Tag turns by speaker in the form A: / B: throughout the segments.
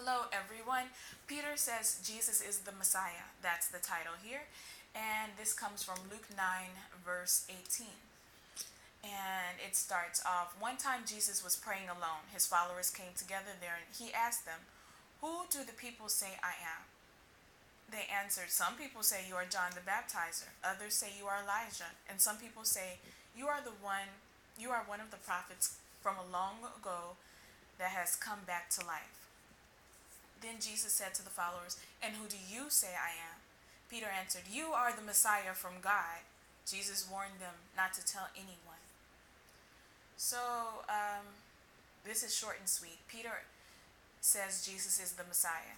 A: Hello, everyone. Peter says Jesus is the Messiah. That's the title here. And this comes from Luke 9, verse 18. And it starts off one time Jesus was praying alone. His followers came together there and he asked them, "Who do the people say I am?" They answered, "Some people say you are John the Baptizer, others say you are Elijah, and some people say you are one of the prophets from a long ago that has come back to life." Then Jesus said to the followers, "And who do you say I am?" Peter answered, "You are the Messiah from God." Jesus warned them not to tell anyone. So, this is short and sweet. Peter says Jesus is the Messiah.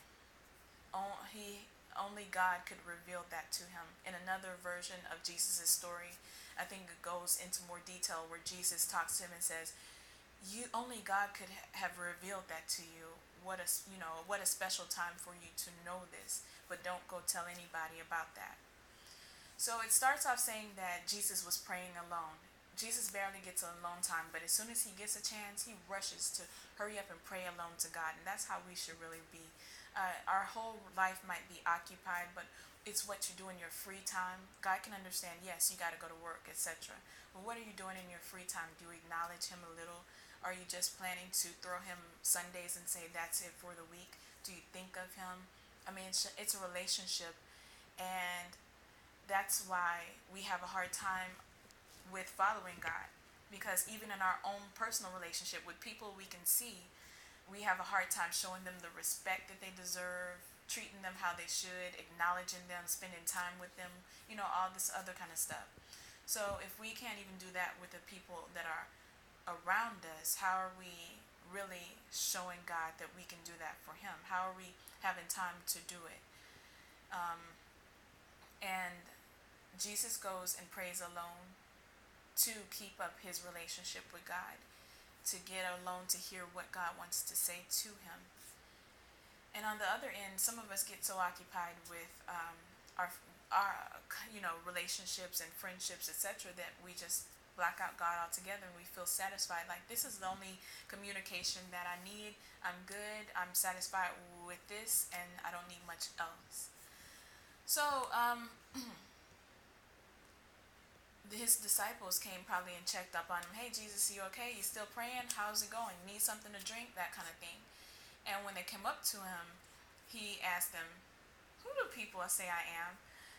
A: Only God could reveal that to him. In another version of Jesus' story, I think it goes into more detail where Jesus talks to him and says, "You only God could have revealed that to you. What a special time for you to know this, but don't go tell anybody about that." So it starts off saying that Jesus was praying alone. Jesus barely gets a alone time, but as soon as he gets a chance, he rushes to hurry up and pray alone to God, and that's how we should really be. Our whole life might be occupied, but it's what you do in your free time. God can understand, yes, you got to go to work, etc. But what are you doing in your free time? Do you acknowledge him a little? Are you just planning to throw him Sundays and say that's it for the week? Do you think of him? I mean, it's a relationship, and that's why we have a hard time with following God. Because even in our own personal relationship with people we can see, we have a hard time showing them the respect that they deserve, treating them how they should, acknowledging them, spending time with them, all this other kind of stuff. So if we can't even do that with the people that are around us, how are we really showing God that we can do that for him? How are we having time to do it? And Jesus goes and prays alone to keep up his relationship with God, to get alone to hear what God wants to say to him. And on the other end, some of us get so occupied with our relationships and friendships, etc., that we just block out God altogether, and we feel satisfied. Like, this is the only communication that I need. I'm good. I'm satisfied with this, and I don't need much else. So, his disciples came probably and checked up on him. "Hey, Jesus, you okay? You still praying? How's it going? Need something to drink?" That kind of thing. And when they came up to him, he asked them, "Who do people say I am?"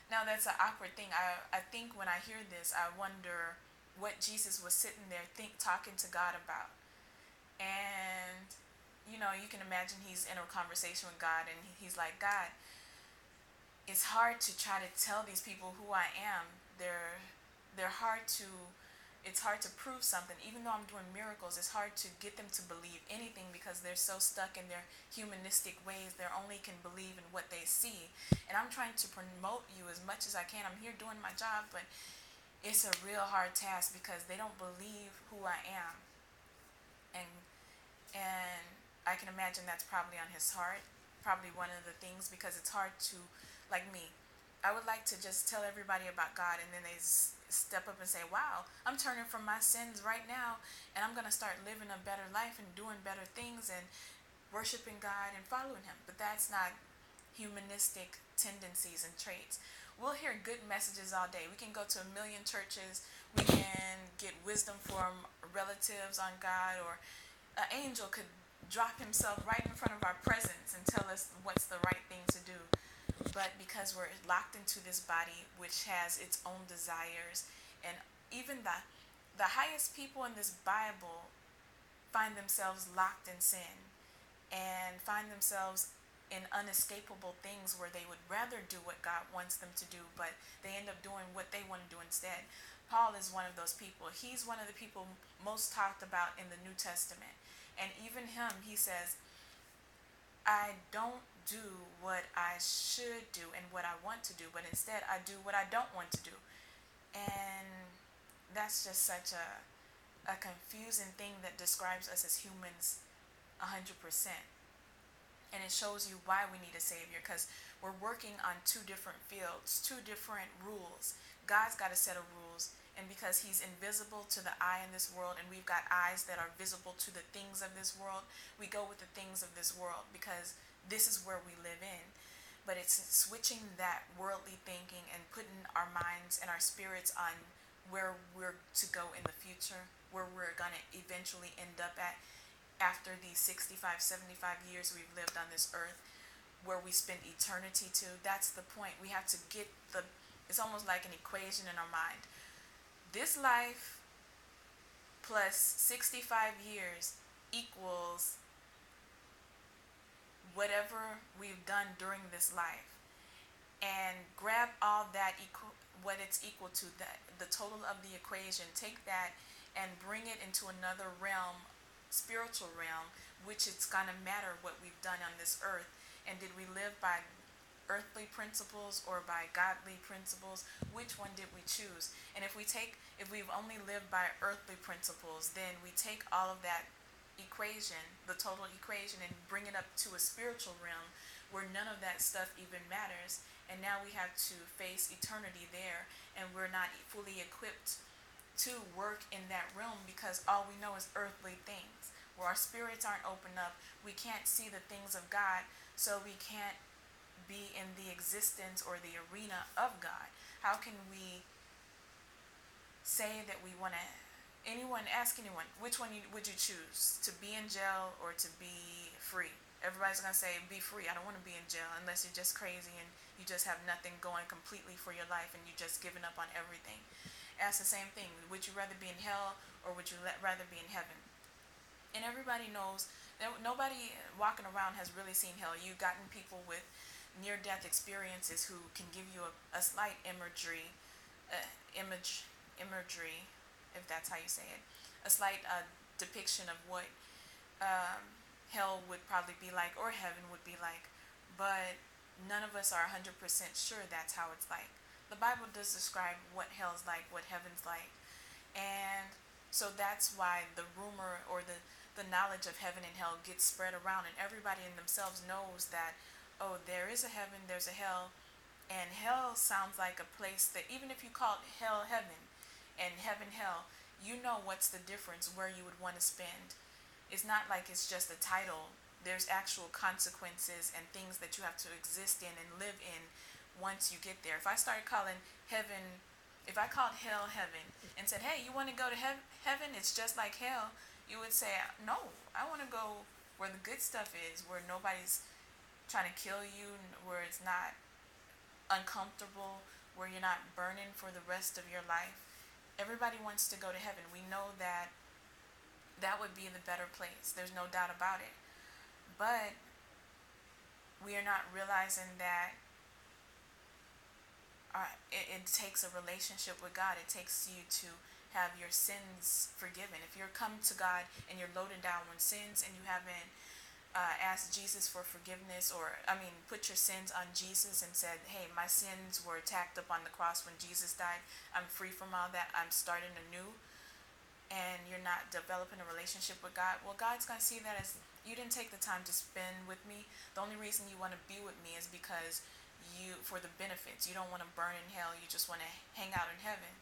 A: Now, that's an awkward thing. I think when I hear this, I wonder what Jesus was sitting there talking to God about. And, you can imagine he's in a conversation with God, and he's like, "God, it's hard to try to tell these people who I am. They're hard to It's hard to prove something. Even though I'm doing miracles, it's hard to get them to believe anything because they're so stuck in their humanistic ways. They only can believe in what they see. And I'm trying to promote you as much as I can. I'm here doing my job, but it's a real hard task because they don't believe who I am." And I can imagine that's probably on his heart, probably one of the things, because it's hard to, like me, I would like to just tell everybody about God, and then they step up and say, "Wow, I'm turning from my sins right now, and I'm going to start living a better life and doing better things and worshiping God and following him." But that's not humanistic tendencies and traits. We'll hear good messages all day. We can go to a million churches. We can get wisdom from relatives on God, or an angel could drop himself right in front of our presence and tell us what's the right thing to do. But because we're locked into this body, which has its own desires, and even the highest people in this Bible find themselves locked in sin and find themselves in unescapable things where they would rather do what God wants them to do, but they end up doing what they want to do instead. Paul is one of those people. He's one of the people most talked about in the New Testament. And even him, he says, "I don't do what I should do and what I want to do, but instead I do what I don't want to do." And that's just such a confusing thing that describes us as humans 100%. And it shows you why we need a savior, because we're working on two different fields, two different rules. God's got a set of rules, and because he's invisible to the eye in this world, and we've got eyes that are visible to the things of this world, we go with the things of this world because this is where we live in. But it's switching that worldly thinking and putting our minds and our spirits on where we're to go in the future, where we're going to eventually end up at after these 65, 75 years we've lived on this earth, where we spend eternity to. That's the point. We have to get the, it's almost like an equation in our mind. This life plus 65 years equals whatever we've done during this life, and grab all that what it's equal to, that the total of the equation, take that and bring it into another realm, spiritual realm, which it's gonna matter what we've done on this earth, and did we live by earthly principles or by godly principles? Which one did we choose? And if we've only lived by earthly principles, then we take all of that equation, the total equation, and bring it up to a spiritual realm where none of that stuff even matters. And now we have to face eternity there, and we're not fully equipped to work in that realm because all we know is earthly things. Where our spirits aren't opened up, we can't see the things of God, so we can't be in the existence or the arena of God. How can we say that we want to, ask anyone, which one would you choose? To be in jail or to be free? Everybody's going to say, be free. I don't want to be in jail unless you're just crazy and you just have nothing going completely for your life and you just given up on everything. Ask the same thing. Would you rather be in hell or would you rather be in heaven? And everybody knows that nobody walking around has really seen hell. You've gotten people with near-death experiences who can give you a slight imagery, if that's how you say it, a slight depiction of what hell would probably be like or heaven would be like. But none of us are 100% sure that's how it's like. The Bible does describe what hell's like, what heaven's like. And so that's why the rumor or the knowledge of heaven and hell gets spread around, and everybody in themselves knows that, oh, there is a heaven, there's a hell. And hell sounds like a place that, even if you call it hell heaven and heaven hell, you know what's the difference where you would want to spend. It's not like it's just a title. There's actual consequences and things that you have to exist in and live in once you get there. If I started calling heaven, if I called hell heaven and said, hey, you want to go to heaven? It's just like hell. You would say, no, I want to go where the good stuff is, where nobody's trying to kill you, where it's not uncomfortable, where you're not burning for the rest of your life. Everybody wants to go to heaven. We know that that would be the better place. There's no doubt about it. But we are not realizing that it takes a relationship with God. It takes you to have your sins forgiven. If you're come to God and you're loaded down with sins and you haven't asked Jesus for forgiveness, or put your sins on Jesus and said, hey, my sins were tacked up on the cross when Jesus died, I'm free from all that, I'm starting anew, and you're not developing a relationship with God, well, God's going to see that as you didn't take the time to spend with me. The only reason you want to be with me is because for the benefits. You don't want to burn in hell, you just want to hang out in heaven.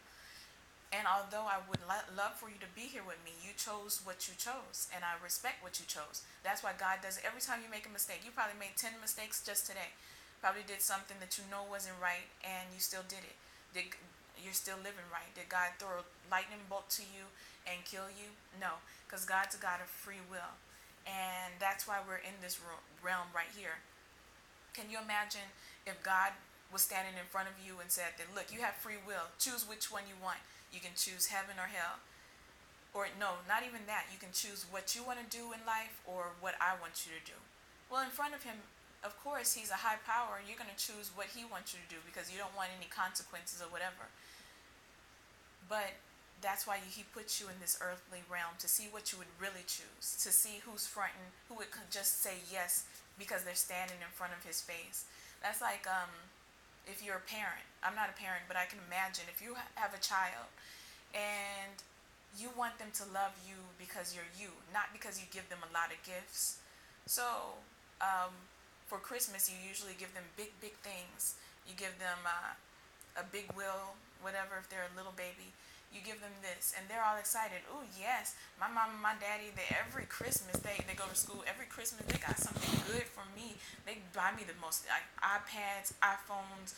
A: And although I would love for you to be here with me, you chose what you chose, and I respect what you chose. That's why God does it. Every time you make a mistake, you probably made 10 mistakes just today. Probably did something that you know wasn't right, and you still did it. You're still living right. Did God throw a lightning bolt to you and kill you? No, because God's a God of free will. And that's why we're in this realm right here. Can you imagine if God was standing in front of you and said that, look, you have free will. Choose which one you want. You can choose heaven or hell. Or no, not even that. You can choose what you want to do in life or what I want you to do. Well, in front of him, of course, he's a high power. You're going to choose what he wants you to do because you don't want any consequences or whatever. But that's why he puts you in this earthly realm, to see what you would really choose, to see who's fronting, who would just say yes because they're standing in front of his face. That's like if you're a parent. I'm not a parent, but I can imagine if you have a child and you want them to love you because you're you, not because you give them a lot of gifts. So for Christmas, you usually give them big things. You give them a big wheel, whatever, if they're a little baby. You give them this, and they're all excited. Oh, yes, my mom and my daddy, every Christmas, they go to school. Every Christmas, they got something good for me. buy me the most, like iPads, iPhones,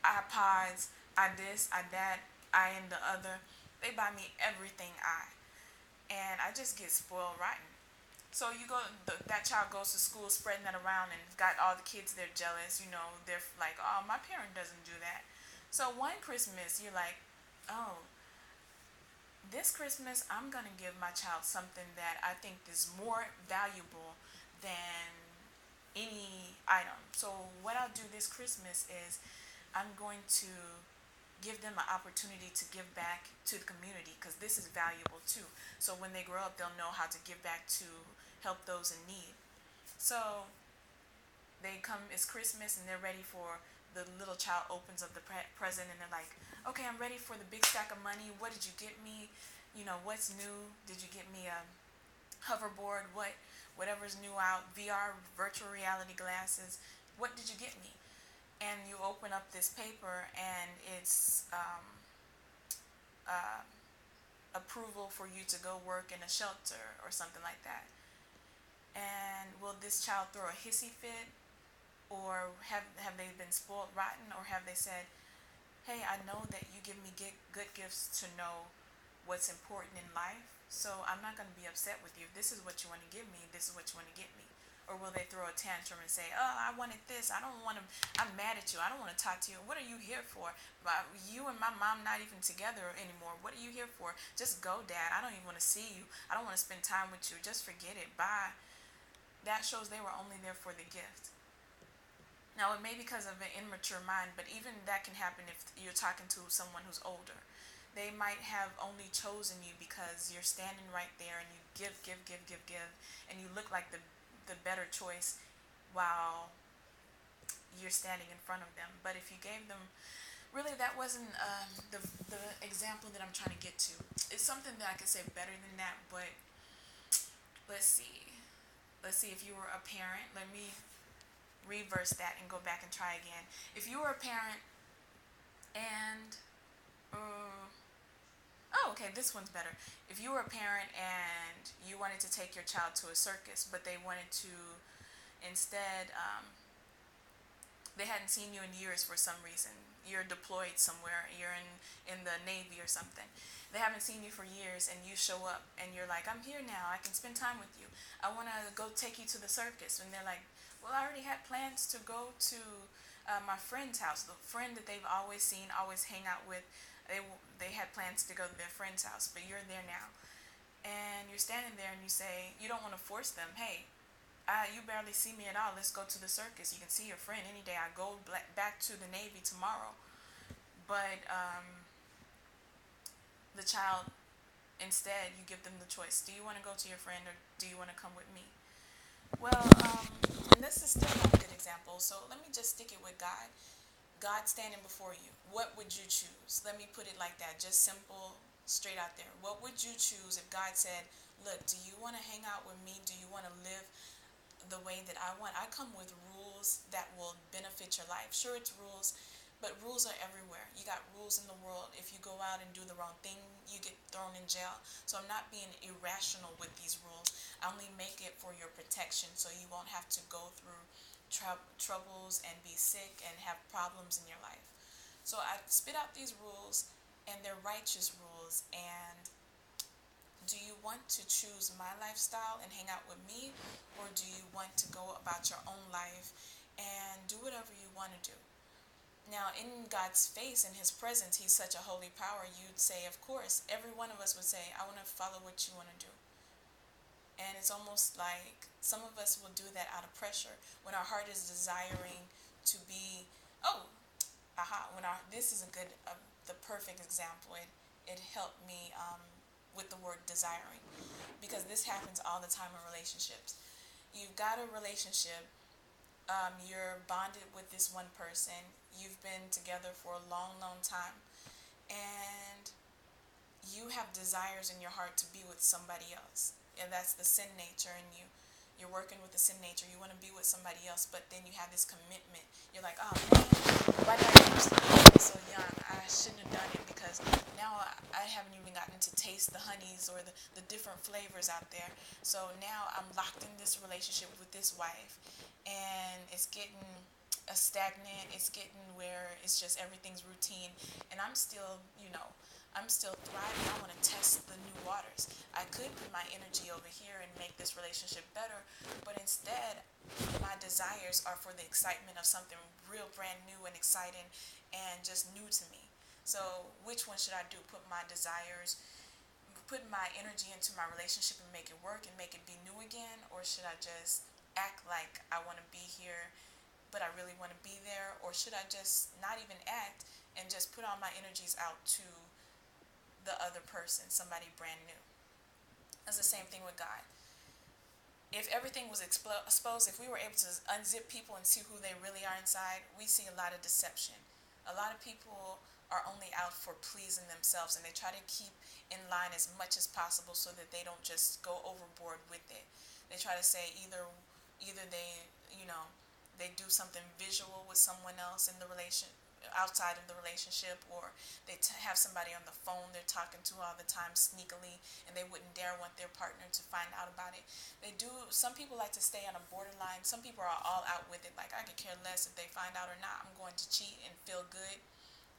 A: iPods, I this, I that, I and the other. They buy me everything and I just get spoiled rotten. So that child goes to school spreading that around and got all the kids they're jealous. They're like, oh, my parent doesn't do that. So one Christmas, you're like, oh, this Christmas I'm gonna give my child something that I think is more valuable than any item. So what I'll do this Christmas is I'm going to give them an opportunity to give back to the community because this is valuable too. So when they grow up, they'll know how to give back to help those in need. So they come, it's Christmas, and they're ready for the little child opens up the present and they're like, okay, I'm ready for the big stack of money. What did you get me? What's new? Did you get me a hoverboard? Whatever's new out, VR, virtual reality glasses? What did you get me? And you open up this paper and it's uh, approval for you to go work in a shelter or something like that. And will this child throw a hissy fit, or have they been spoiled rotten, or have they said, hey, I know that you give me good gifts to know what's important in life, so I'm not going to be upset with you. If this is what you want to give me, this is what you want to get me. Or will they throw a tantrum and say, oh, I wanted this, I don't want to, I'm mad at you, I don't want to talk to you, what are you here for? You and my mom not even together anymore, what are you here for? Just go, Dad, I don't even want to see you, I don't want to spend time with you, just forget it, bye. That shows they were only there for the gift. Now, it may be because of an immature mind, but even that can happen if you're talking to someone who's older. They might have only chosen you because you're standing right there and you give, and you look like the better choice while you're standing in front of them. But if you gave them, really, that wasn't the example that I'm trying to get to. It's something that I could say better than that, but let's see. Let's see, if you were a parent, let me reverse that and go back and try again. If you were a parent and oh, okay, this one's better. If you were a parent and you wanted to take your child to a circus, but they wanted to instead, they hadn't seen you in years for some reason. You're deployed somewhere. You're in the Navy or something. They haven't seen you for years, and you show up, and you're like, I'm here now. I can spend time with you. I want to go take you to the circus. And they're like, well, I already had plans to go to my friend's house, the friend that they've always seen, always hang out with. They had plans to go to their friend's house, but you're there now. And you're standing there, and you say, you don't want to force them. Hey, you barely see me at all. Let's go to the circus. You can see your friend any day. I go back to the Navy tomorrow. But the child, instead, you give them the choice. Do you want to go to your friend, or do you want to come with me? Well, and this is still not a good example, so let me just stick it with God. God standing before you. What would you choose? Let me put it like that, just simple, straight out there. What would you choose if God said, look, do you want to hang out with me? Do you want to live the way that I want? I come with rules that will benefit your life. Sure, it's rules, but rules are everywhere. You got rules in the world. If you go out and do the wrong thing, you get thrown in jail. So I'm not being irrational with these rules. I only make it for your protection, so you won't have to go through troubles and be sick and have problems in your life. So I spit out these rules, and they're righteous rules. And do you want to choose my lifestyle and hang out with me, or do you want to go about your own life and do whatever you want to do? Now, in God's face, in His presence, He's such a holy power. You'd say, of course, every one of us would say, I want to follow what you want to do. And it's almost like some of us will do that out of pressure when our heart is desiring to be, oh, this is the perfect example. It helped me with the word desiring, because this happens all the time in relationships. You've got a relationship, you're bonded with this one person, you've been together for a long, long time, and you have desires in your heart to be with somebody else. And that's the sin nature in you. You're working with the sin nature. You want to be with somebody else, but then you have this commitment. You're like, oh man, why did I do this so young? I shouldn't have done it because now I haven't even gotten to taste the honeys or the different flavors out there. So now I'm locked in this relationship with this wife, and it's getting stagnant. It's getting where it's just everything's routine, and I'm still, I'm still thriving. I want to test the new waters. I could put my energy over here and make this relationship better, but instead, my desires are for the excitement of something real brand new and exciting and just new to me. So, which one should I do? Put my desires, put my energy into my relationship and make it work and make it be new again? Or should I just act like I want to be here, but I really want to be there? Or should I just not even act and just put all my energies out to the other person, somebody brand new? That's the same thing with God. If everything was exposed, if we were able to unzip people and see who they really are inside, we see a lot of deception. A lot of people are only out for pleasing themselves, and they try to keep in line as much as possible so that they don't just go overboard with it. They try to say either they, you know, they do something visual with someone else in the relation outside of the relationship, or they have somebody on the phone they're talking to all the time sneakily, and they wouldn't dare want their partner to find out about it. They do. Some people like to stay on a borderline. Some people are all out with it, like I could care less if they find out or not. I'm going to cheat and feel good.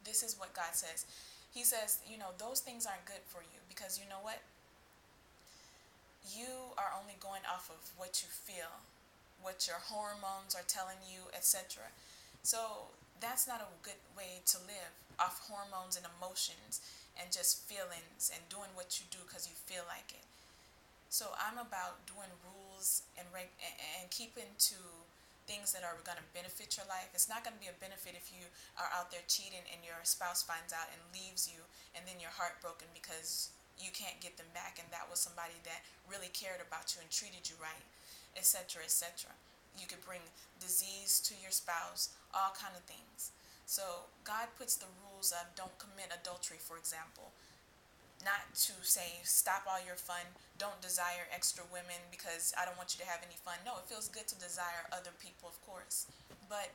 A: This is what God says. He says, those things aren't good for you, because you know what, you are only going off of what you feel, what your hormones are telling you, etc. So that's not a good way to live, off hormones and emotions and just feelings and doing what you do because you feel like it. So I'm about doing rules and keeping to things that are going to benefit your life. It's not going to be a benefit if you are out there cheating and your spouse finds out and leaves you, and then you're heartbroken because you can't get them back, and that was somebody that really cared about you and treated you right, etc., etc. You could bring disease to your spouse, all kind of things. So God puts the rules of don't commit adultery, for example. Not to say stop all your fun, don't desire extra women because I don't want you to have any fun. No, it feels good to desire other people, of course, but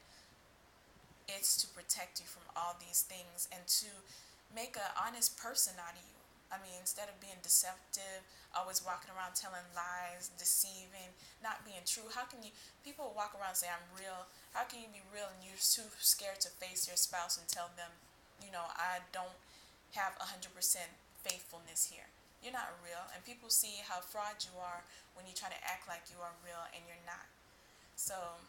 A: it's to protect you from all these things and to make an honest person out of you. I mean, instead of being deceptive, always walking around telling lies, deceiving, not being true. How can you, people walk around and say, I'm real. How can you be real and you're too scared to face your spouse and tell them, I don't have 100% faithfulness here? You're not real. And people see how fraud you are when you try to act like you are real and you're not. So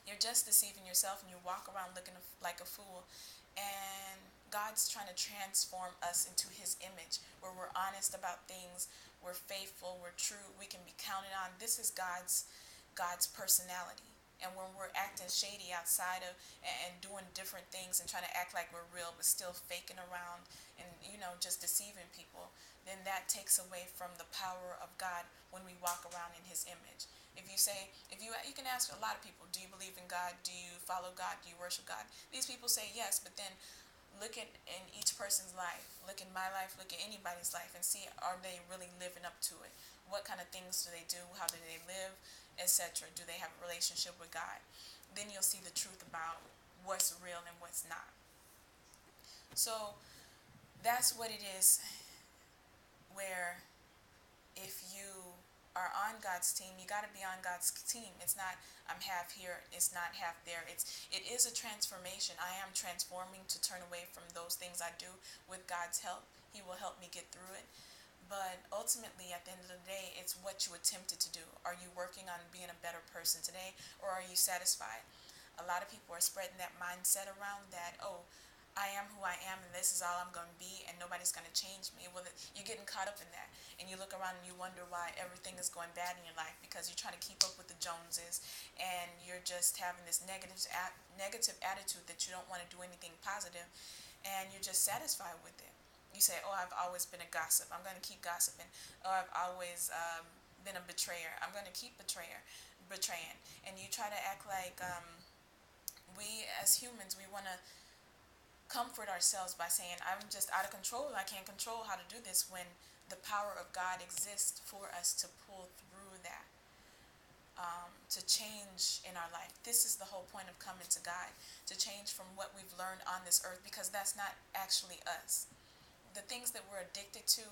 A: you're just deceiving yourself, and you walk around looking like a fool. And God's trying to transform us into His image, where we're honest about things, we're faithful, we're true, we can be counted on. This is God's personality. And when we're acting shady outside of and doing different things and trying to act like we're real but still faking around and just deceiving people, then that takes away from the power of God when we walk around in His image. If you say, you can ask a lot of people, do you believe in God? Do you follow God? Do you worship God? These people say yes, but then look at in each person's life, look in my life, look at anybody's life, and see, are they really living up to it? What kind of things do they do? How do they live, etc.? Do they have a relationship with God? Then you'll see the truth about what's real and what's not. So that's what it is, where if you are on God's team, you got to be on God's team. It's not I'm half here, it's not half there. It is a transformation. I am transforming to turn away from those things I do with God's help. He will help me get through it. But ultimately, at the end of the day, it's what you attempted to do. Are you working on being a better person today, or are you satisfied? A lot of people are spreading that mindset around that, oh, I am who I am and this is all I'm going to be and nobody's going to change me. Well, you're getting caught up in that. And you look around and you wonder why everything is going bad in your life, because you're trying to keep up with the Joneses and you're just having this negative attitude that you don't want to do anything positive, and you're just satisfied with it. You say, oh, I've always been a gossip. I'm going to keep gossiping. Oh, I've always been a betrayer. I'm going to keep betraying. And you try to act like we as humans, we want to comfort ourselves by saying, I'm just out of control. I can't control how to do this, when the power of God exists for us to pull through that. to change in our life. This is the whole point of coming to God, to change from what we've learned on this earth, because that's not actually us. The things that we're addicted to,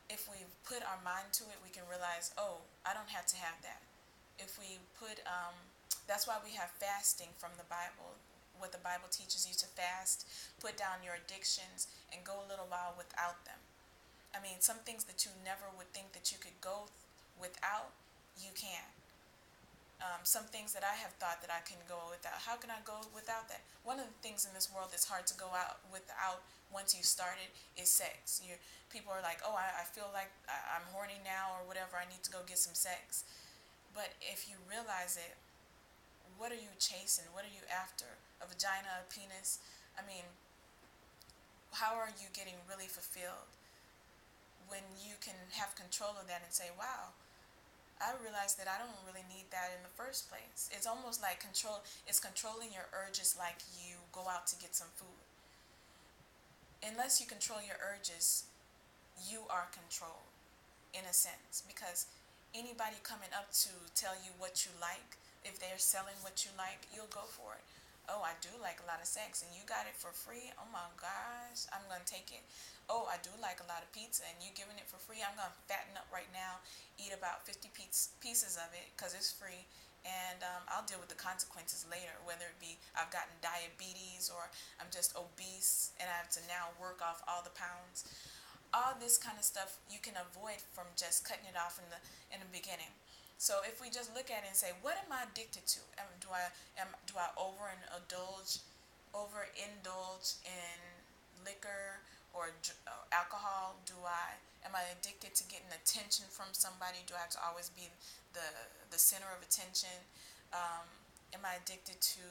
A: if we put our mind to it, we can realize, oh, I don't have to have that. If we put, that's why we have fasting from the Bible. What the Bible teaches you to fast, put down your addictions, and go a little while without them. I mean, some things that you never would think that you could go without, you can. Some things that I have thought that I can go without. How can I go without that? One of the things in this world that's hard to go out without once you start it is sex. People are like, oh, I feel like I'm horny now or whatever. I need to go get some sex. But if you realize it, what are you chasing? What are you after? A vagina, a penis? I mean, how are you getting really fulfilled when you can have control of that and say, wow, I realized that I don't really need that in the first place. It's almost like it's controlling your urges like you go out to get some food. Unless you control your urges, you are controlled in a sense, because anybody coming up to tell you what you like, if they're selling what you like, you'll go for it. Oh, I do like a lot of sex and you got it for free. Oh my gosh, I'm going to take it. Oh, I do like a lot of pizza and you giving it for free. I'm going to fatten up right now, eat about 50 pieces of it because it's free. And I'll deal with the consequences later, whether it be I've gotten diabetes or I'm just obese and I have to now work off all the pounds. All this kind of stuff you can avoid from just cutting it off in the beginning. So if we just look at it and say, what am I addicted to? Do I overindulge in liquor or alcohol? Am I addicted to getting attention from somebody? Do I have to always be the center of attention? Am I addicted to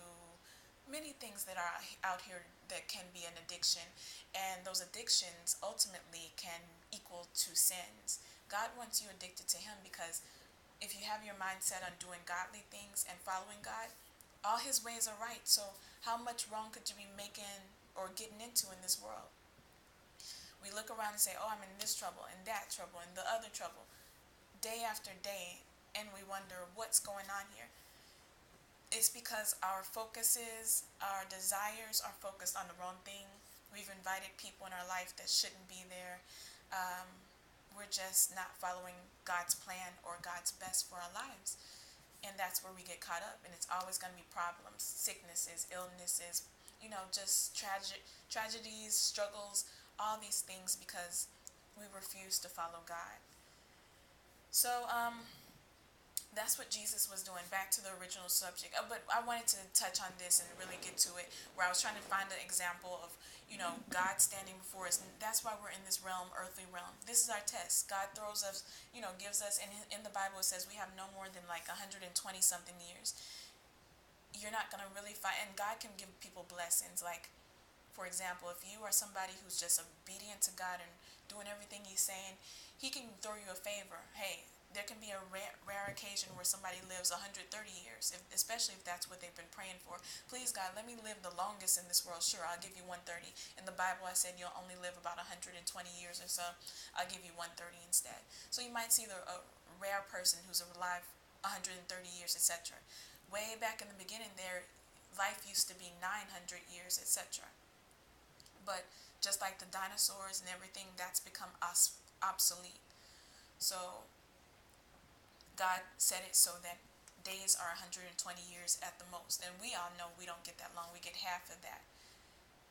A: many things that are out here that can be an addiction, and those addictions ultimately can equal to sins. God wants you addicted to him because if you have your mind set on doing godly things and following God, all his ways are right. So how much wrong could you be making or getting into in this world? We look around and say, oh, I'm in this trouble and that trouble and the other trouble day after day, and we wonder what's going on here. It's because our focuses, our desires are focused on the wrong thing. We've invited people in our life that shouldn't be there. We're just not following God's plan or God's best for our lives. And that's where we get caught up. And it's always going to be problems, sicknesses, illnesses, just tragedies, struggles, all these things because we refuse to follow God. So, that's what Jesus was doing. Back to the original subject. But I wanted to touch on this and really get to it, where I was trying to find an example of, God standing before us. And that's why we're in this realm, earthly realm. This is our test. God throws us, gives us, and in the Bible it says we have no more than like 120 something years. You're not going to really find, and God can give people blessings. Like, for example, if you are somebody who's just obedient to God and doing everything he's saying, he can throw you a favor. Hey, there can be a rare occasion where somebody lives 130 years, especially if that's what they've been praying for. Please, God, let me live the longest in this world. Sure, I'll give you 130. In the Bible, I said you'll only live about 120 years or so. I'll give you 130 instead. So you might see a rare person who's alive 130 years, etc. Way back in the beginning there, life used to be 900 years, etc. But just like the dinosaurs and everything, that's become obsolete. So God set it so that days are 120 years at the most. And we all know we don't get that long. We get half of that.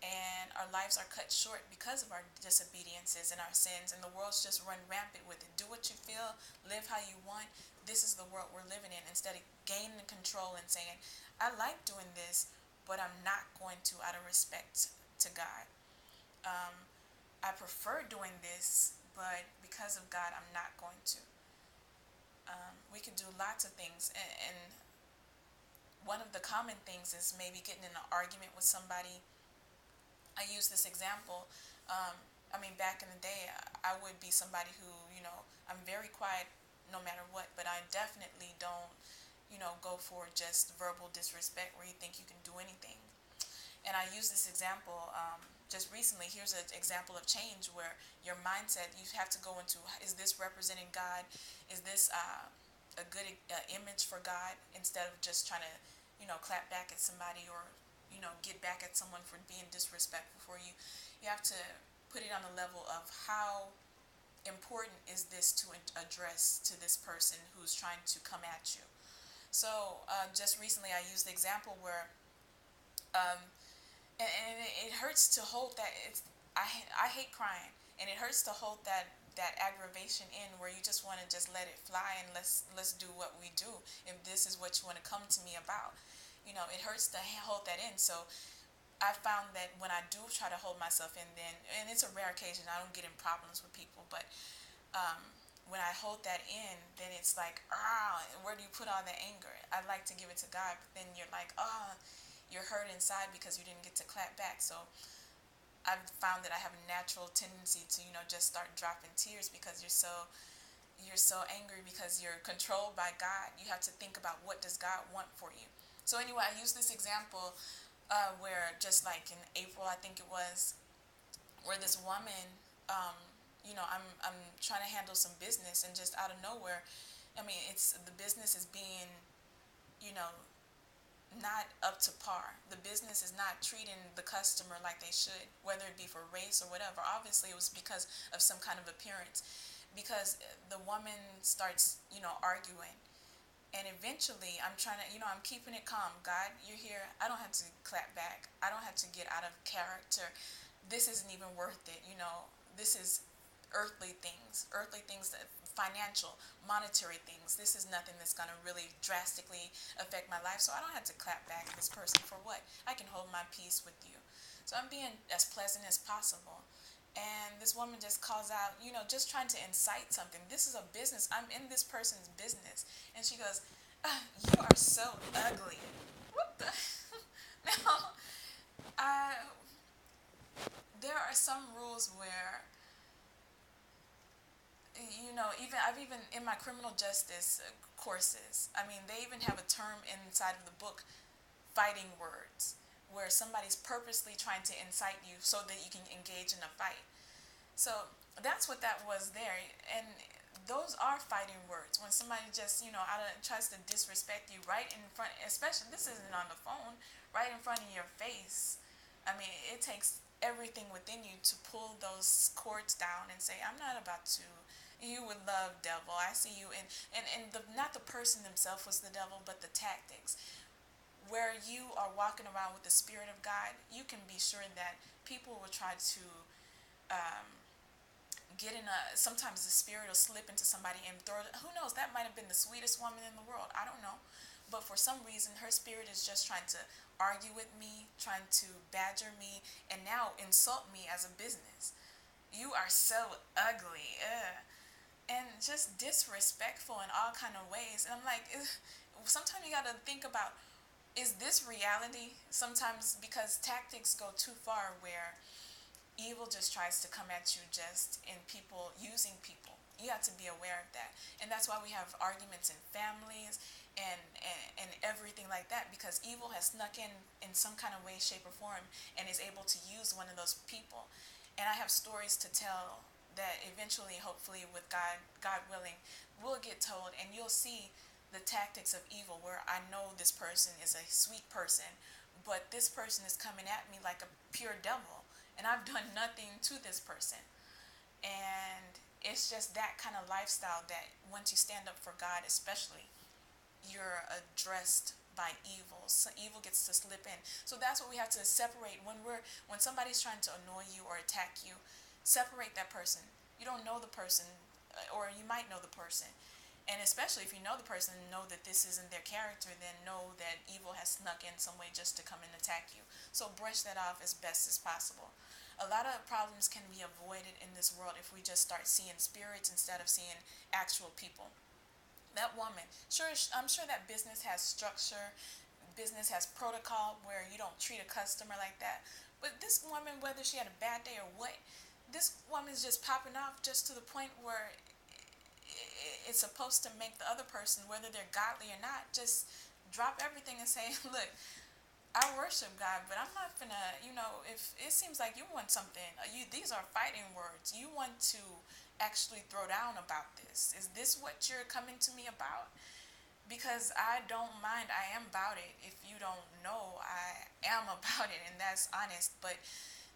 A: And our lives are cut short because of our disobediences and our sins. And the world's just run rampant with it. Do what you feel. Live how you want. This is the world we're living in. Instead of gaining control and saying, I like doing this, but I'm not going to out of respect to God. I prefer doing this, but because of God, I'm not going to. We can do lots of things, and one of the common things is maybe getting in an argument with somebody. I use this example. Back in the day, I would be somebody who, I'm very quiet no matter what, but I definitely don't, go for just verbal disrespect where you think you can do anything. And I use this example just recently. Here's an example of change where your mindset, you have to go into, is this representing God? Is this a good image for God instead of just trying to, clap back at somebody or, get back at someone for being disrespectful for you. You have to put it on the level of how important is this to address to this person who's trying to come at you. So just recently I used the example where um, and it hurts to hold that. I hate crying, and it hurts to hold that aggravation in where you just want to just let it fly and let's do what we do if this is what you want to come to me about. It hurts to hold that in. So I found that when I do try to hold myself in, then, and it's a rare occasion, I don't get in problems with people, but um, when I hold that in, then it's like, where do you put all the anger? I'd like to give it to God, but then you're like, you're hurt inside because you didn't get to clap back. So I've found that I have a natural tendency to, just start dropping tears because you're so angry because you're controlled by God. You have to think about what does God want for you. So anyway, I use this example where just like in April, I think it was, where this woman, I'm trying to handle some business, and just out of nowhere, I mean, it's the business is being, you know, not up to par. The business is not treating the customer like they should, whether it be for race or whatever. Obviously, it was because of some kind of appearance. Because the woman starts, arguing. And eventually, I'm trying to, I'm keeping it calm. God, you're here. I don't have to clap back. I don't have to get out of character. This isn't even worth it. This is earthly things that financial, monetary things. This is nothing that's going to really drastically affect my life. So I don't have to clap back at this person for what? I can hold my peace with you. So I'm being as pleasant as possible. And this woman just calls out, just trying to incite something. This is a business. I'm in this person's business. And she goes, you are so ugly. What the? Now, I, there are some rules where, even I've even in my criminal justice courses, I mean, they even have a term inside of the book, fighting words, where somebody's purposely trying to incite you so that you can engage in a fight. So that's what that was there. And those are fighting words. When somebody just, tries to disrespect you right in front, especially, this isn't on the phone, right in front of your face. I mean, it takes everything within you to pull those cords down and say, I'm not about to. You would love devil. I see you. And not the person themselves was the devil, but the tactics. Where you are walking around with the Spirit of God, you can be sure that people will try to um, sometimes the spirit will slip into somebody and throw it. Who knows, that might have been the sweetest woman in the world, I don't know, but for some reason her spirit is just trying to argue with me, trying to badger me, and now insult me as a business. You are so ugly. Ugh. And just disrespectful in all kind of ways. And I'm like, sometimes you got to think about, is this reality? Sometimes, because tactics go too far where evil just tries to come at you just in people, using people. You have to be aware of that. And that's why we have arguments in families and everything like that, because evil has snuck in some kind of way, shape, or form, and is able to use one of those people. And I have stories to tell that eventually, hopefully, with God willing, will get told, and you'll see the tactics of evil where I know this person is a sweet person, but this person is coming at me like a pure devil, and I've done nothing to this person. And it's just that kind of lifestyle that once you stand up for God, especially, you're addressed by evil. So evil gets to slip in. So that's what we have to separate when somebody's trying to annoy you or attack you. Separate that person. You don't know the person, or you might know the person. And especially if you know the person, know that this isn't their character, then know that evil has snuck in some way just to come and attack you. So brush that off as best as possible. A lot of problems can be avoided in this world if we just start seeing spirits instead of seeing actual people. That woman, sure, I'm sure that business has structure, business has protocol where you don't treat a customer like that. But this woman, whether she had a bad day or what, this woman's just popping off just to the point where it's supposed to make the other person, whether they're godly or not, just drop everything and say, look, I worship God, but I'm not gonna, if it seems like you want something, these are fighting words. You want to actually throw down about this. Is this what you're coming to me about? Because I don't mind. I am about it. If you don't know, I am about it, and that's honest. But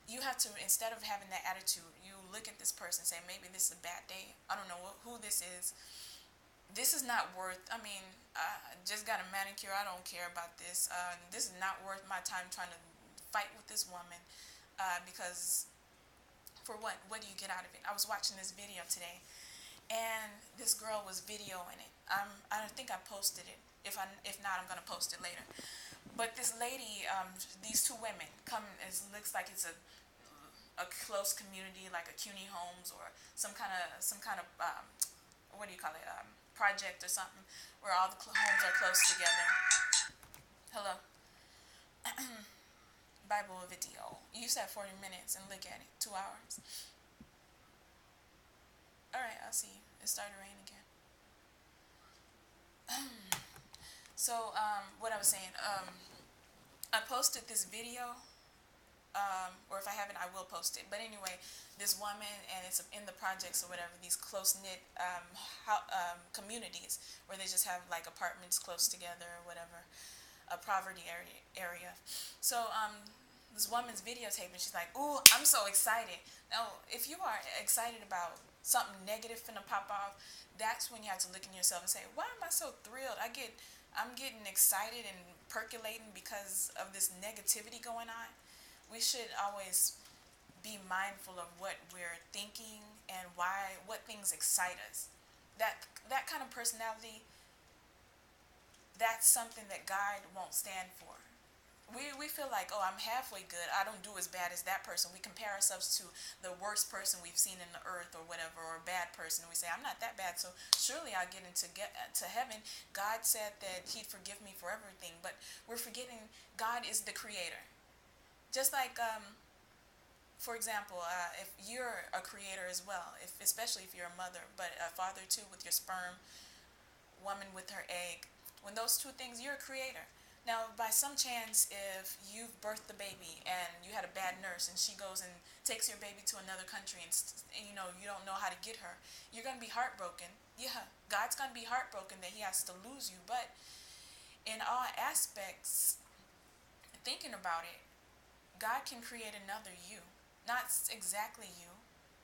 A: you have to, instead of having that attitude, you look at this person and say, maybe this is a bad day. I don't know who this is. This is not worth, I mean, I just got a manicure. I don't care about this. This is not worth my time trying to fight with this woman, because for what? What do you get out of it? I was watching this video today, and this girl was videoing it. I don't think I posted it. If not, I'm gonna post it later. But this lady, these two women come. It looks like it's a close community, like a CUNY Homes or some kind of what do you call it? Project or something, where all the homes are close together. Hello. Bible video. You said 40 minutes and look at it. 2 hours. Alright, I'll see you. It started raining again. So, what I was saying, I posted this video, or if I haven't, I will post it. But anyway, this woman, and it's in the projects or whatever, these close knit communities where they just have like apartments close together or whatever, a poverty area. So this woman's videotaping. She's like, "Ooh, I'm so excited." Now, if you are excited about something negative finna pop off, that's when you have to look in yourself and say, "Why am I so thrilled? I'm getting excited and percolating because of this negativity going on." We should always be mindful of what we're thinking and what things excite us. That kind of personality, that's something that God won't stand for. We feel like, oh, I'm halfway good. I don't do as bad as that person. We compare ourselves to the worst person we've seen in the earth or whatever, or a bad person. And we say, I'm not that bad, so surely I'll get to heaven. God said that He'd forgive me for everything, but we're forgetting God is the creator. Just like, for example, if you're a creator as well, especially if you're a mother, but a father too, with your sperm, woman with her egg, when those two things, you're a creator. Now, by some chance, if you've birthed the baby and you had a bad nurse and she goes and takes your baby to another country and you don't know how to get her, you're going to be heartbroken. Yeah, God's going to be heartbroken that He has to lose you. But in all aspects, thinking about it, God can create another you. Not exactly you,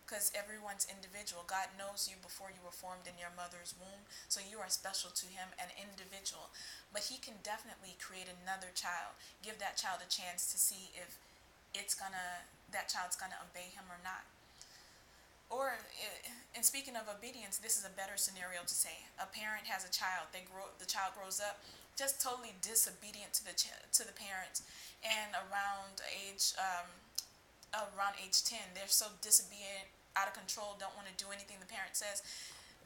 A: because everyone's individual. God knows you before you were formed in your mother's womb, so you are special to Him, an individual. But He can definitely create another child, give that child a chance to see if that child's gonna obey Him or not. Or, in speaking of obedience, this is a better scenario to say. A parent has a child. The child grows up just totally disobedient to the parents, and around age 10, they're so disobedient, out of control, don't want to do anything the parent says.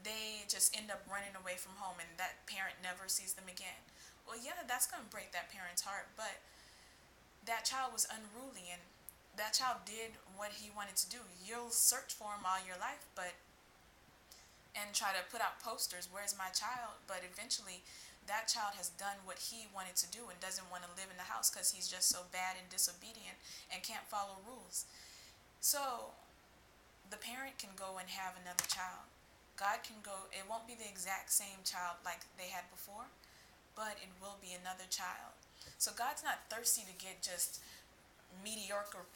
A: They just end up running away from home, and that parent never sees them again. Well, yeah, that's going to break that parent's heart, but that child was unruly, and that child did what he wanted to do. You'll search for him all your life, and try to put out posters, "Where's my child?" But eventually, that child has done what he wanted to do and doesn't want to live in the house because he's just so bad and disobedient and can't follow rules. So the parent can go and have another child. God can go, it won't be the exact same child like they had before, but it will be another child. So God's not thirsty to get just mediocre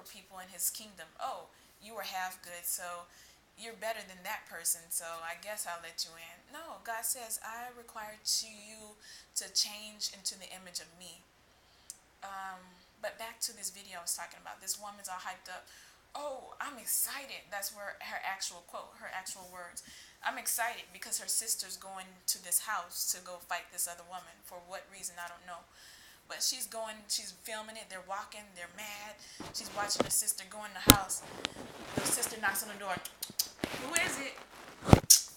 A: people in His kingdom. Oh, you were half good, so you're better than that person, so I guess I'll let you in. No, God says, I require you to change into the image of me. But back to this video I was talking about. This woman's all hyped up. "Oh, I'm excited." That's where her actual quote, her actual words. "I'm excited because her sister's going to this house to go fight this other woman. For what reason, I don't know. But she's filming it. They're walking, they're mad. She's watching her sister go in the house. The sister knocks on the door. 'Who is it?'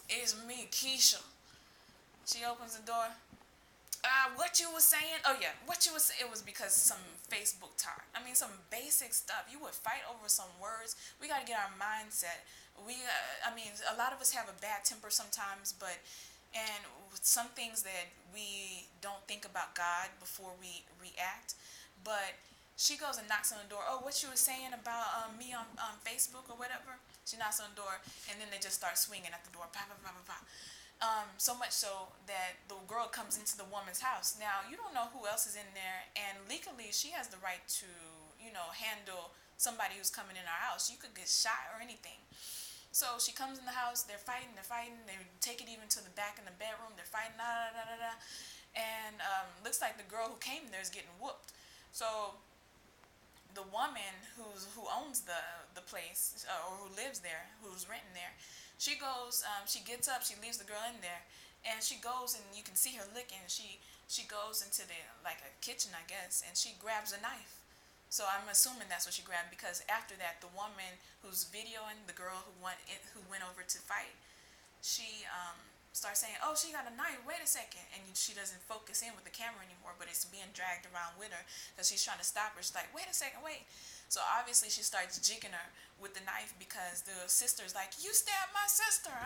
A: 'It's me, Keisha.' She opens the door. What you was saying?" Oh yeah, what you was. It was because some Facebook talk. I mean, some basic stuff. You would fight over some words. We got to get our mindset. I mean, a lot of us have a bad temper sometimes, but And some things that we don't think about God before we react. But she goes and knocks on the door. Oh, what you were saying about me on Facebook or whatever? She knocks on the door, and then they just start swinging at the door. Pop, pop, pop, pop, pop. So much so that the girl comes into the woman's house. Now, you don't know who else is in there, and legally, she has the right to, handle somebody who's coming in our house. You could get shot or anything. So she comes in the house, they're fighting, they take it even to the back in the bedroom, they're fighting, da da da da da. And looks like the girl who came there is getting whooped. So the woman who owns the place, or who lives there, who's renting there, she goes, she gets up, she leaves the girl in there, and she goes, and you can see her licking. She goes into the, like, a kitchen, I guess, and she grabs a knife. So I'm assuming that's what she grabbed, because after that, the woman who's videoing the girl who went over to fight, she starts saying, "Oh, she got a knife. Wait a second," and she doesn't focus in with the camera anymore, but it's being dragged around with her because she's trying to stop her. She's like, "Wait a second, wait." So obviously she starts jigging her with the knife because the sister's like, "You stabbed my sister!"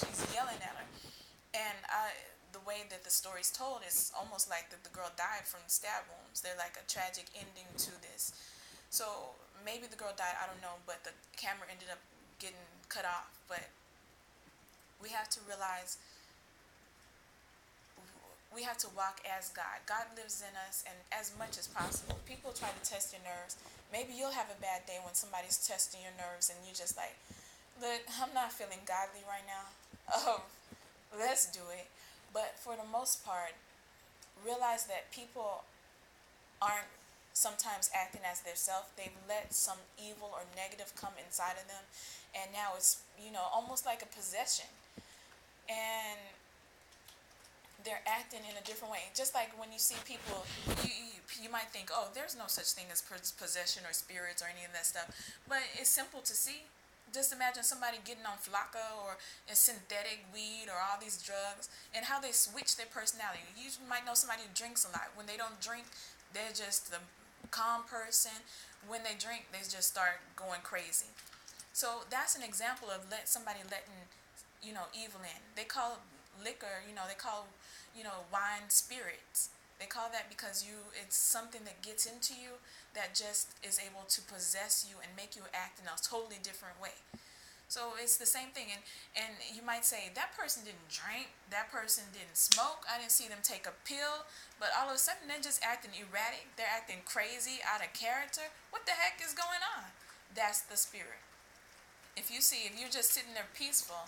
A: She's yelling at her, and the way that the story's told is almost like that the girl died from stab wounds. They're like a tragic ending to this. So maybe the girl died, I don't know, but the camera ended up getting cut off. But we have to realize we have to walk as God. God lives in us, and as much as possible, people try to test your nerves. Maybe you'll have a bad day when somebody's testing your nerves, and you're just like, "Look, I'm not feeling godly right now." Oh, let's do it. But for the most part, realize that people aren't sometimes acting as their self. They've let some evil or negative come inside of them, and now it's, almost like a possession. And they're acting in a different way. Just like when you see people, you might think, oh, there's no such thing as possession or spirits or any of that stuff. But it's simple to see. Just imagine somebody getting on flakka or a synthetic weed or all these drugs, and how they switch their personality. You might know somebody who drinks a lot. When they don't drink, they're just the calm person. When they drink, they just start going crazy. So that's an example of somebody letting, evil in. They call liquor, they call, wine spirits. They call that because it's something that gets into you that just is able to possess you and make you act in a totally different way. So it's the same thing. And you might say, that person didn't drink, that person didn't smoke, I didn't see them take a pill, but all of a sudden they're just acting erratic, they're acting crazy, out of character. What the heck is going on? That's the spirit. If you're just sitting there peaceful,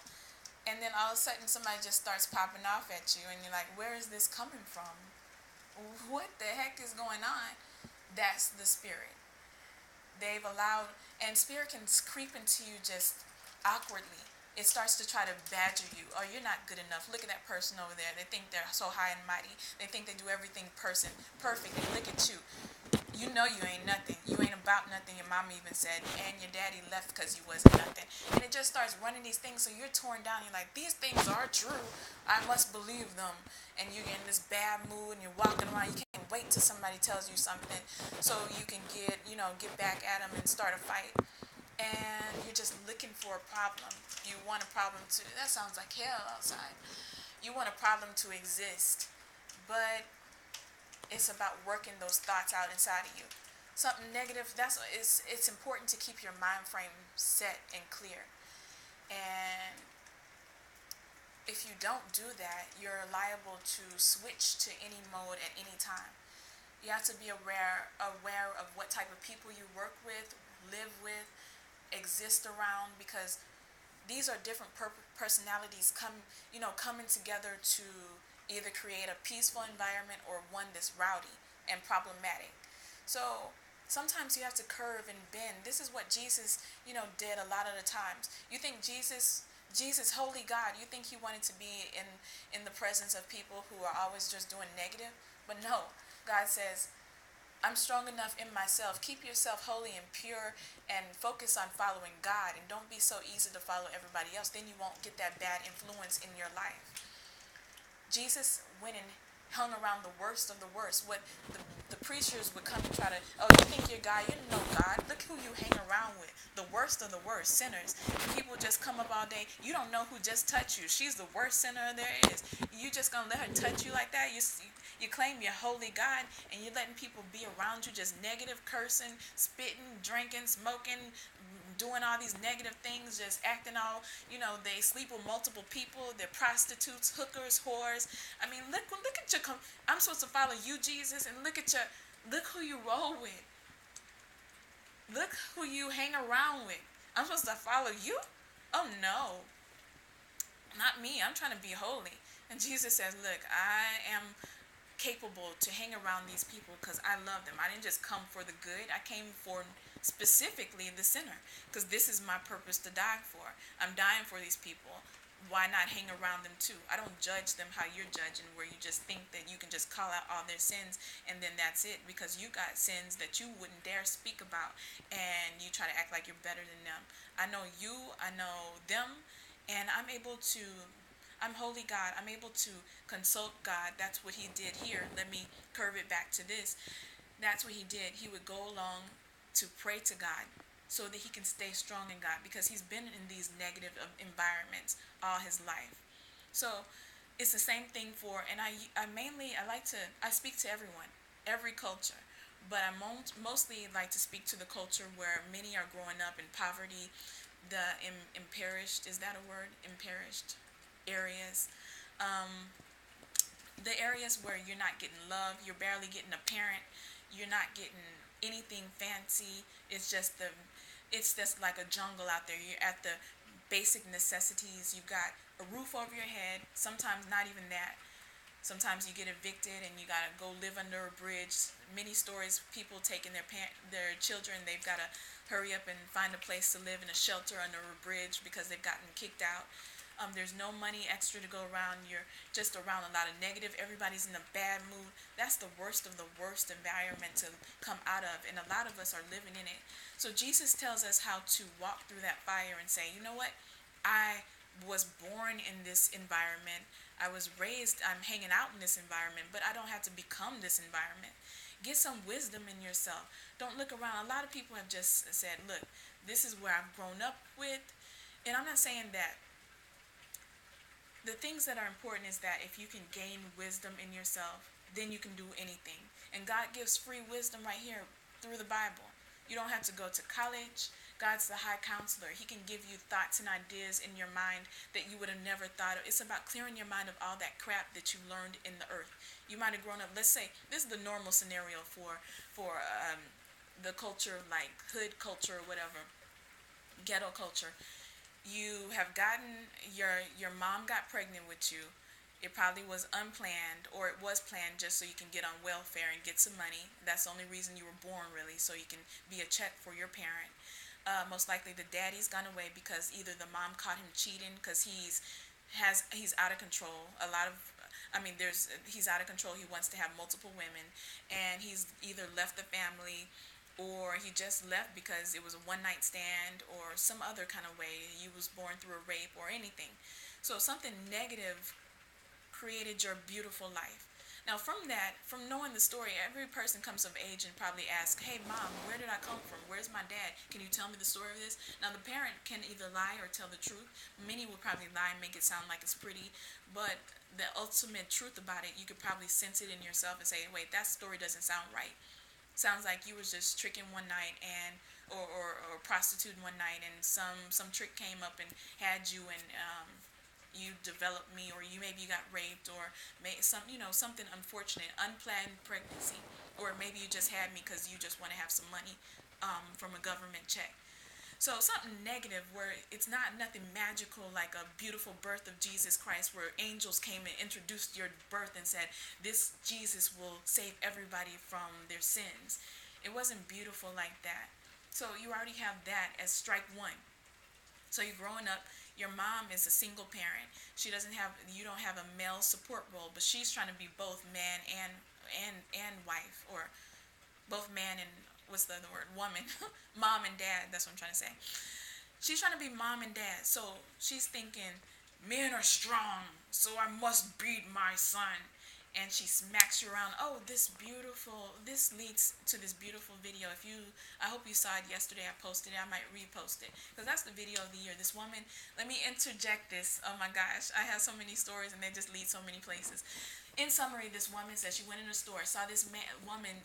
A: and then all of a sudden somebody just starts popping off at you, and you're like, where is this coming from? What the heck is going on? That's the spirit. They've allowed, and spirit can creep into you just awkwardly. It starts to try to badger you. Oh, you're not good enough. Look at that person over there. They think they're so high and mighty. They think they do everything perfect. They look at you. You know you ain't nothing. You ain't about nothing. Your mama even said, and your daddy left because you wasn't nothing. And it just starts running these things, so you're torn down. You're like, these things are true. I must believe them. And you're in this bad mood, and you're walking around. You can't wait till somebody tells you something, so you can get back at them and start a fight. And you're just looking for a problem. You want a problem to, that sounds like hell outside. You want a problem to exist, but it's about working those thoughts out inside of you. Something negative, it's important to keep your mind frame set and clear. And if you don't do that, you're liable to switch to any mode at any time. You have to be aware of what type of people you work with, live with, exist around, because these are different personalities coming together to either create a peaceful environment or one that's rowdy and problematic. So sometimes you have to curve and bend. This is what Jesus, did a lot of the times. You think Jesus, holy God, you think he wanted to be in the presence of people who are always just doing negative? But no, God says, I'm strong enough in myself. Keep yourself holy and pure and focus on following God, and don't be so easy to follow everybody else. Then you won't get that bad influence in your life. Jesus went and hung around the worst of the worst. What the preachers would come and try to, oh, you think you're God? You don't know God. Look who you hang around with. The worst of the worst, sinners. People just come up all day. You don't know who just touched you. She's the worst sinner there is. You just gonna let her touch you like that? You claim you're holy God, and you're letting people be around you just negative, cursing, spitting, drinking, smoking, doing all these negative things, just acting all, they sleep with multiple people. They're prostitutes, hookers, whores. I mean, look at your. I'm supposed to follow you, Jesus, and look who you roll with. Look who you hang around with. I'm supposed to follow you? Oh no, not me. I'm trying to be holy. And Jesus says, look, I am capable to hang around these people because I love them. I didn't just come for the good. I came for specifically the sinner because this is my purpose to die for. I'm dying for these people. Why not hang around them too? I don't judge them how you're judging, where you just think that you can just call out all their sins and then that's it, because you got sins that you wouldn't dare speak about, and you try to act like you're better than them. I know you, I know them, and I'm holy God. I'm able to consult God. That's what he did here. Let me curve it back to this. That's what he did. He would go along to pray to God so that he can stay strong in God, because he's been in these negative environments all his life. So it's the same thing and I speak to everyone, every culture, but I mostly like to speak to the culture where many are growing up in poverty, the impoverished, is that a word? Impoverished areas. Um, the areas where you're not getting love, you're barely getting a parent, you're not getting anything fancy. It's just like a jungle out there. You're at the basic necessities. You got a roof over your head. Sometimes not even that. Sometimes you get evicted and you gotta go live under a bridge. Many stories, people taking their children, they've gotta hurry up and find a place to live in a shelter under a bridge because they've gotten kicked out. There's no money extra to go around. You're just around a lot of negative. Everybody's in a bad mood. That's the worst of the worst environment to come out of, and a lot of us are living in it. So Jesus tells us how to walk through that fire and say, you know what? I was born in this environment. I'm hanging out in this environment, but I don't have to become this environment. Get some wisdom in yourself. Don't look around. A lot of people have just said, look, this is where I've grown up with. And I'm not saying that. The things that are important is that if you can gain wisdom in yourself, then you can do anything. And God gives free wisdom right here through the Bible. You don't have to go to college. God's the high counselor. He can give you thoughts and ideas in your mind that you would have never thought of. It's about clearing your mind of all that crap that you learned in the earth. You might have grown up, let's say, this is the normal scenario for the culture, like hood culture or whatever, ghetto culture. You have gotten your mom got pregnant with you. It probably was unplanned, or it was planned just so you can get on welfare and get some money. That's the only reason you were born, really, so you can be a check for your parent. Most likely the daddy's gone away because either the mom caught him cheating because he's out of control. He's out of control. He wants to have multiple women, and he's either left the family, or he just left because it was a one night stand or some other kind of way. You was born through a rape or anything. So something negative created your beautiful life. Now from knowing the story, every person comes of age and probably asks, hey mom, where did I come from? Where's my dad? Can you tell me the story of this? Now the parent can either lie or tell the truth. Many will probably lie and make it sound like it's pretty, but the ultimate truth about it, you could probably sense it in yourself and say, wait, that story doesn't sound right. Sounds like you was just tricking one night or prostituting one night, and some trick came up and had you, and you developed me, or maybe you got raped, or something unfortunate, unplanned pregnancy, or maybe you just had me because you just want to have some money from a government check. So something negative where it's not nothing magical like a beautiful birth of Jesus Christ, where angels came and introduced your birth and said, this Jesus will save everybody from their sins. It wasn't beautiful like that. So you already have that as strike one. So you're growing up, your mom is a single parent. You don't have a male support role, but she's trying to be both man and wife, or both man and, what's the other word, woman, mom and dad, that's what I'm trying to say. She's trying to be mom and dad, so she's thinking, men are strong, so I must beat my son. and she smacks you around. Oh, this leads to this beautiful video. I hope you saw it yesterday. I posted it. I might repost it because that's the video of the year. This woman, let me interject this. Oh my gosh, I have so many stories and they just lead so many places. In summary, this woman said she went in a store, saw this woman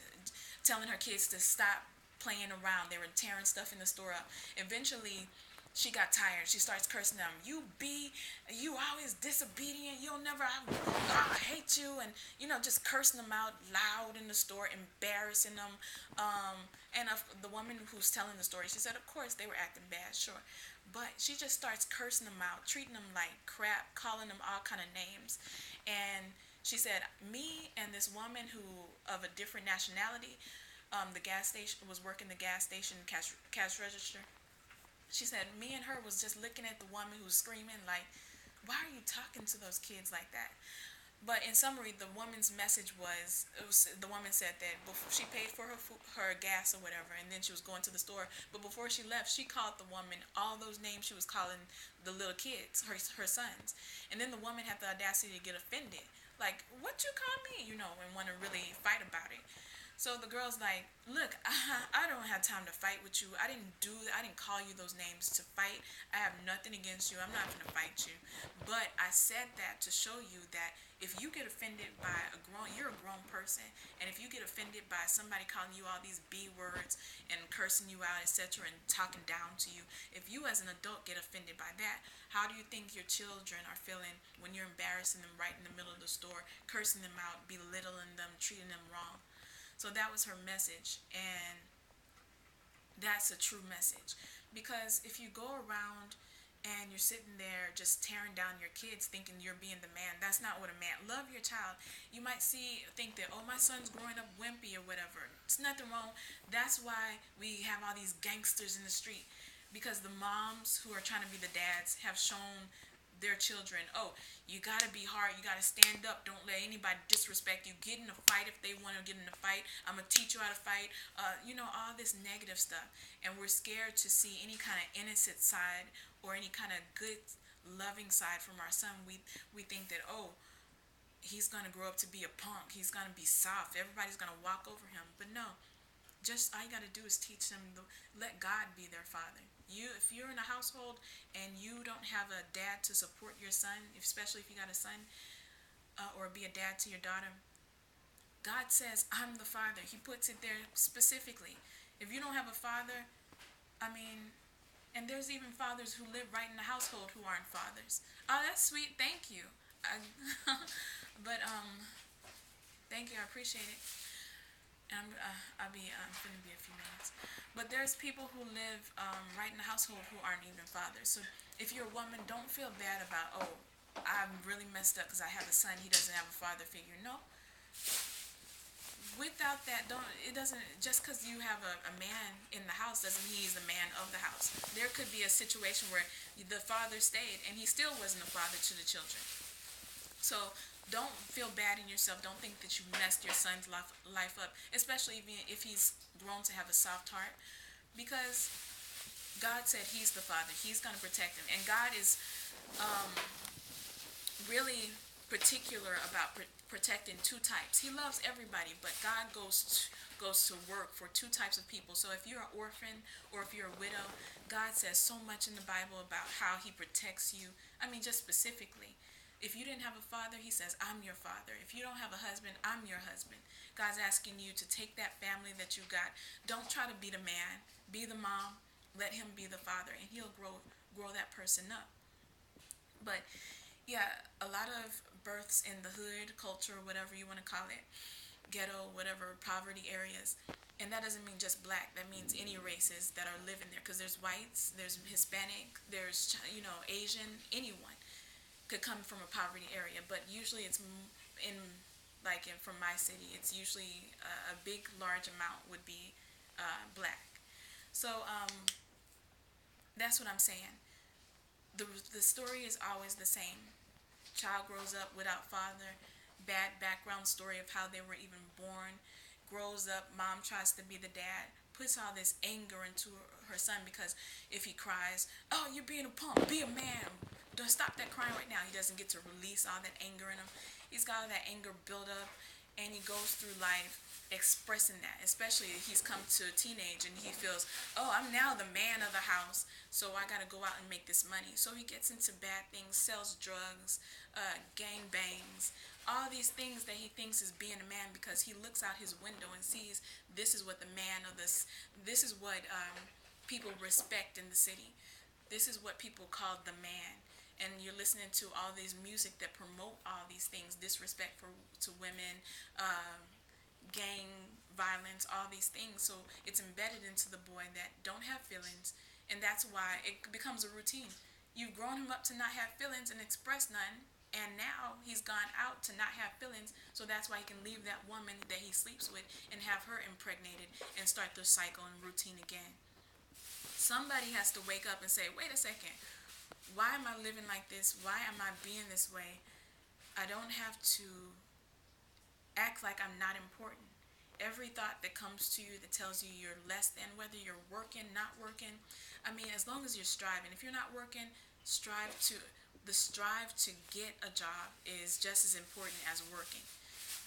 A: telling her kids to stop playing around. They were tearing stuff in the store up. Eventually, she got tired. She starts cursing them. You always disobedient. You'll never, I hate you. And, just cursing them out loud in the store, embarrassing them. The woman who's telling the story, she said, of course, they were acting bad, sure. But she just starts cursing them out, treating them like crap, calling them all kind of names. And she said, me and this woman who, of a different nationality, the gas station, was working the gas station cash register. She said, me and her was just looking at the woman who was screaming like, why are you talking to those kids like that? But in summary, the woman's message the woman said that before she paid for her gas or whatever, and then she was going to the store. But before she left, she called the woman all those names she was calling the little kids, her sons. And then the woman had the audacity to get offended. Like, what you call me? And want to really fight about it. So the girl's like, look, I don't have time to fight with you. I didn't call you those names to fight. I have nothing against you. I'm not going to fight you. But I said that to show you that if you get offended by you're a grown person, and if you get offended by somebody calling you all these B words and cursing you out, etc., and talking down to you, if you as an adult get offended by that, how do you think your children are feeling when you're embarrassing them right in the middle of the store, cursing them out, belittling them, treating them wrong? So that was her message, and that's a true message. Because if you go around and you're sitting there just tearing down your kids thinking you're being the man, that's not what a man. Love your child. You might think that, oh, my son's growing up wimpy or whatever. It's nothing wrong. That's why we have all these gangsters in the street, because the moms who are trying to be the dads have shown their children, oh, you gotta be hard, you gotta stand up, don't let anybody disrespect you, get in a fight if they want to get in a fight, I'm gonna teach you how to fight, all this negative stuff. And we're scared to see any kind of innocent side or any kind of good loving side from our son. We think that, oh, he's gonna grow up to be a punk, he's gonna be soft, everybody's gonna walk over him. But no, just all you got to do is teach them, let God be their father. If you're in a household and you don't have a dad to support your son, especially if you got a son, or be a dad to your daughter, God says, I'm the father. He puts it there specifically. If you don't have a father, and there's even fathers who live right in the household who aren't fathers. Oh, that's sweet. Thank you. But thank you. I appreciate it. I'll be gonna be a few minutes. But there's people who live right in the household who aren't even fathers. So if you're a woman, don't feel bad about, oh, I'm really messed up because I have a son, he doesn't have a father figure. No. Without that, just because you have a man in the house doesn't mean he's the man of the house. There could be a situation where the father stayed and he still wasn't a father to the children. So don't feel bad in yourself. Don't think that you messed your son's life up, especially if he's grown to have a soft heart, because God said he's the father. He's going to protect him. And God is really particular about protecting two types. He loves everybody, but God goes to work for two types of people. So if you're an orphan or if you're a widow, God says so much in the Bible about how he protects you. Just specifically. If you didn't have a father, he says, I'm your father. If you don't have a husband, I'm your husband. God's asking you to take that family that you got. Don't try to be the man. Be the mom. Let him be the father, and he'll grow that person up. But, yeah, a lot of births in the hood, culture, whatever you want to call it, ghetto, whatever, poverty areas. And that doesn't mean just black. That means any races that are living there. Because there's whites, there's Hispanic, there's, Asian, anyone could come from a poverty area, but usually it's from my city, it's usually a big large amount would be black. So that's what I'm saying. The story is always the same. Child grows up without father, bad background story of how they were even born, grows up, mom tries to be the dad, puts all this anger into her son, because if he cries, oh, you're being a punk, be a man, don't stop that crying right now. He doesn't get to release all that anger in him. He's got all that anger built up, and he goes through life expressing that. Especially if he's come to a teenage and he feels, oh, I'm now the man of the house, so I gotta go out and make this money. So he gets into bad things, sells drugs, gang bangs, all these things that he thinks is being a man, because he looks out his window and sees this is what the man of this is what people respect in the city. This is what people call the man. And you're listening to all these music that promote all these things, disrespect to women, gang violence, all these things. So it's embedded into the boy that don't have feelings, and that's why it becomes a routine. You've grown him up to not have feelings and express none, and now he's gone out to not have feelings, so that's why he can leave that woman that he sleeps with and have her impregnated and start the cycle and routine again. Somebody has to wake up and say, wait a second, why am I living like this? Why am I being this way? I don't have to act like I'm not important. Every thought that comes to you that tells you you're less than, whether you're working, not working, I mean, as long as you're striving. If you're not working, strive to get a job is just as important as working.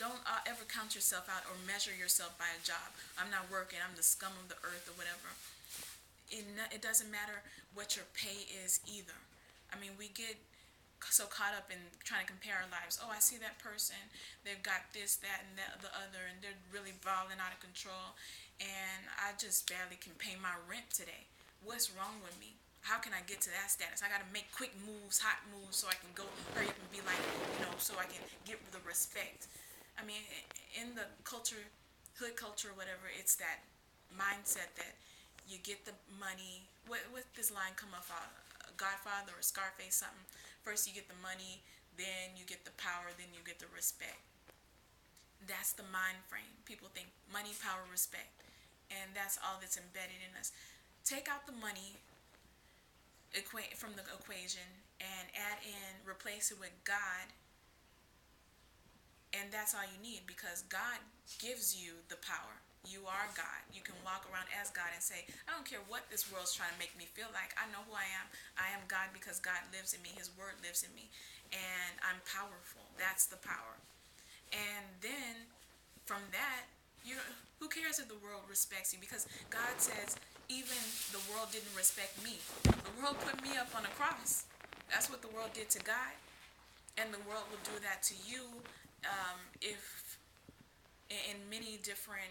A: Don't ever count yourself out or measure yourself by a job. I'm not working, I'm the scum of the earth or whatever. It doesn't matter what your pay is either. I mean, we get so caught up in trying to compare our lives. Oh, I see that person, they've got this, that, and the other, and they're really balling out of control, and I just barely can pay my rent today. What's wrong with me? How can I get to that status? I gotta make quick moves, hot moves, so I can go hurry up and be like, so I can get the respect. I mean, in the culture, hood culture, or whatever, it's that mindset that you get the money. What this line come off Godfather or Scarface something? First you get the money, then you get the power, then you get the respect. That's the mind frame. People think money, power, respect, and that's all that's embedded in us. Take out the money from the equation and replace it with God, and that's all you need, because God gives you the power. You are God. You can walk around as God and say, I don't care what this world's trying to make me feel like. I know who I am. I am God because God lives in me. His word lives in me. And I'm powerful. That's the power. And then from that, who cares if the world respects you? Because God says, even the world didn't respect me. The world put me up on a cross. That's what the world did to God. And the world will do that to you if in many different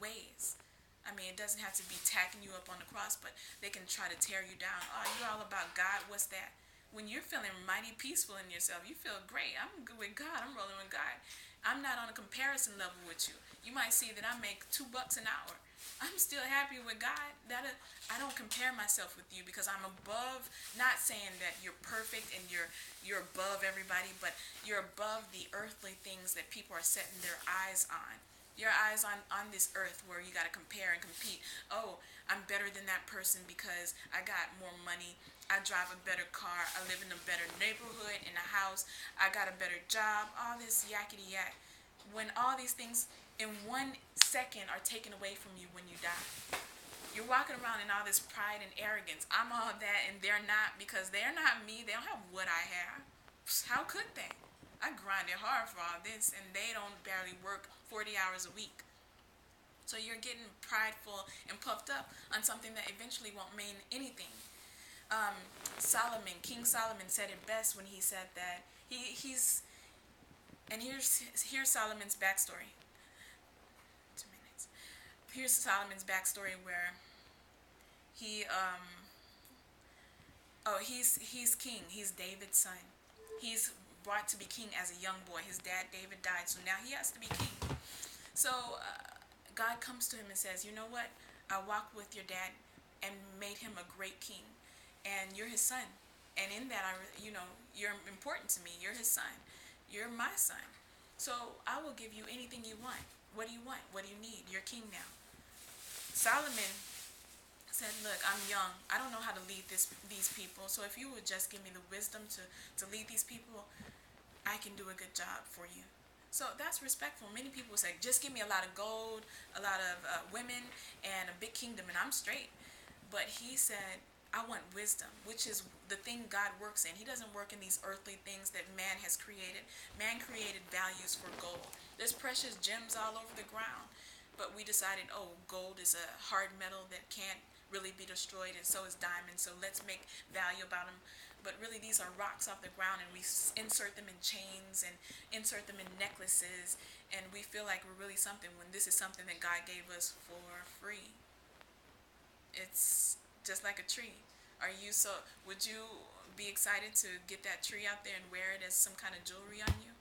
A: ways. I mean, it doesn't have to be tacking you up on the cross, but they can try to tear you down. Oh, you're all about God. What's that? When you're feeling mighty peaceful in yourself, you feel great. I'm good with God. I'm rolling with God. I'm not on a comparison level with you. You might see that I make $2 an hour. I'm still happy with God. I don't compare myself with you, because I'm above. Not saying that you're perfect and you're above everybody, but you're above the earthly things that people are setting their eyes on. Your eyes on this earth, where you got to compare and compete. Oh, I'm better than that person because I got more money. I drive a better car. I live in a better neighborhood, in a house. I got a better job. All this yakety yak. When all these things in 1 second are taken away from you when you die. You're walking around in all this pride and arrogance. I'm all that and they're not, because they're not me. They don't have what I have. How could they? I grinded hard for all this, and they don't barely work 40 hours a week. So you're getting prideful and puffed up on something that eventually won't mean anything. King Solomon said it best when he said that he's, and here's Solomon's backstory. 2 minutes. Here's Solomon's backstory, where he's king. He's David's son. He's brought to be king as a young boy. His dad David died, so now he has to be king. So God comes to him and says, you know what? I walked with your dad and made him a great king, and you're his son. And in that, you're important to me. You're his son. You're my son. So I will give you anything you want. What do you want? What do you need? You're king now. Solomon said, look, I'm young. I don't know how to lead these people. So if you would just give me the wisdom to lead these people, I can do a good job for you. So that's respectful. Many people say, just give me a lot of gold, a lot of women, and a big kingdom, and I'm straight. But he said, I want wisdom, which is the thing God works in. He doesn't work in these earthly things that man has created. Man created values for gold. There's precious gems all over the ground. But we decided, oh, gold is a hard metal that can't really be destroyed, and so is diamond. So let's make value about them. But really, these are rocks off the ground, and we insert them in chains and insert them in necklaces, and we feel like we're really something when this is something that God gave us for free. It's just like a tree. Are you so? Would you be excited to get that tree out there and wear it as some kind of jewelry on you?